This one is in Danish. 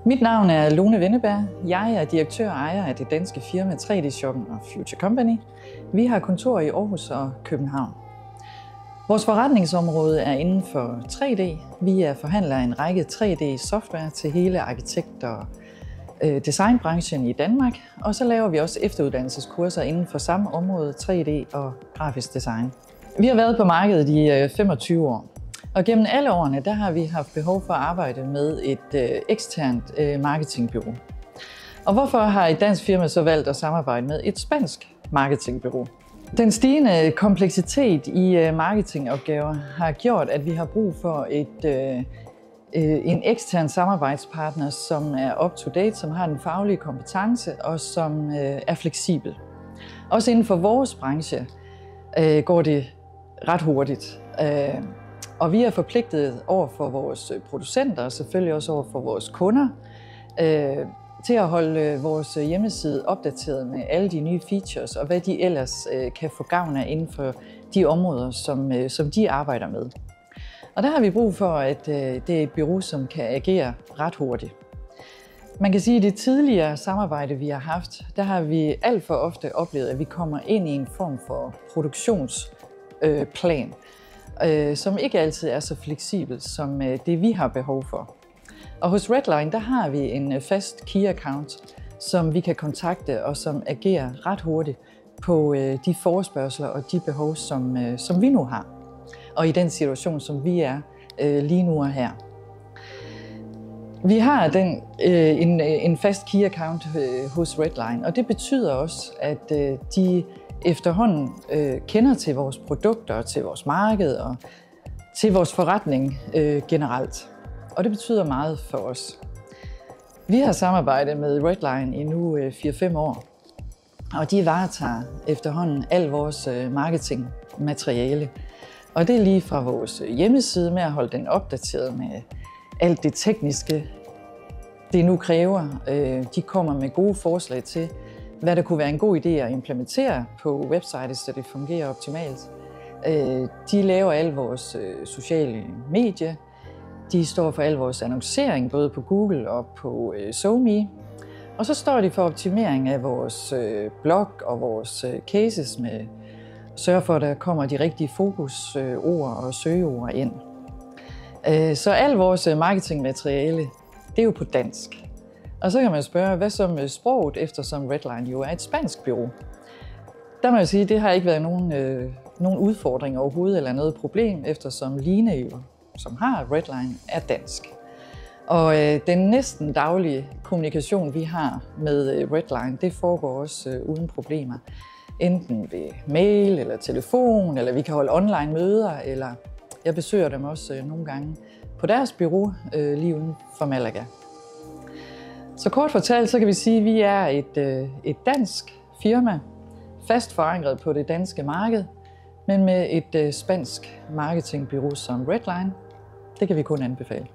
Mit navn er Lone Wenneberg. Jeg er direktør og ejer af det danske firma 3D-shoppen og Future Company. Vi har kontor i Aarhus og København. Vores forretningsområde er inden for 3D. Vi er forhandlere af en række 3D-software til hele arkitekt- og designbranchen i Danmark. Og så laver vi også efteruddannelseskurser inden for samme område, 3D og grafisk design. Vi har været på markedet i 25 år. Og gennem alle årene, der har vi haft behov for at arbejde med et eksternt marketingbureau. Og hvorfor har et dansk firma så valgt at samarbejde med et spansk marketingbureau? Den stigende kompleksitet i marketingopgaver har gjort, at vi har brug for en ekstern samarbejdspartner, som er up-to-date, som har den faglige kompetence og som er fleksibel. Også inden for vores branche går det ret hurtigt. Og vi er forpligtet over for vores producenter og selvfølgelig også over for vores kunder til at holde vores hjemmeside opdateret med alle de nye features og hvad de ellers kan få gavn af inden for de områder, som de arbejder med. Og der har vi brug for, at det er et bureau, som kan agere ret hurtigt. Man kan sige, at i det tidligere samarbejde, vi har haft, der har vi alt for ofte oplevet, at vi kommer ind i en form for produktionsplan, som ikke altid er så fleksibel som det, vi har behov for. Og hos Redline, der har vi en fast key account, som vi kan kontakte og som agerer ret hurtigt på de forespørgsler og de behov, som vi nu har. Og i den situation, som vi er lige nu og her. Vi har en fast key account hos Redline, og det betyder også, at de efterhånden kender til vores produkter, til vores marked og til vores forretning generelt. Og det betyder meget for os. Vi har samarbejdet med Redline i nu 4-5 år, og de varetager efterhånden al vores marketingmateriale. Og det er lige fra vores hjemmeside med at holde den opdateret med alt det tekniske, det nu kræver. De kommer med gode forslag til, hvad der kunne være en god idé at implementere på websitet, så det fungerer optimalt. De laver al vores sociale medier. De står for al vores annoncering, både på Google og på SoMe. Og så står de for optimering af vores blog og vores cases med at sørge for, at der kommer de rigtige fokusord og søgeord ind. Så al vores marketingmateriale, det er jo på dansk. Og så kan man spørge, hvad så med sproget, eftersom Redline jo er et spansk bureau? Der må jeg sige, at det har ikke været nogen udfordring overhovedet eller noget problem, eftersom Line jo, som har Redline, er dansk. Og den næsten daglige kommunikation, vi har med Redline, det foregår også uden problemer. Enten ved mail eller telefon, eller vi kan holde online møder, eller jeg besøger dem også nogle gange på deres bureau lige uden for Malaga. Så kort fortalt, så kan vi sige, at vi er et dansk firma, fast forankret på det danske marked, men med et spansk marketingbureau som Redline. Det kan vi kun anbefale.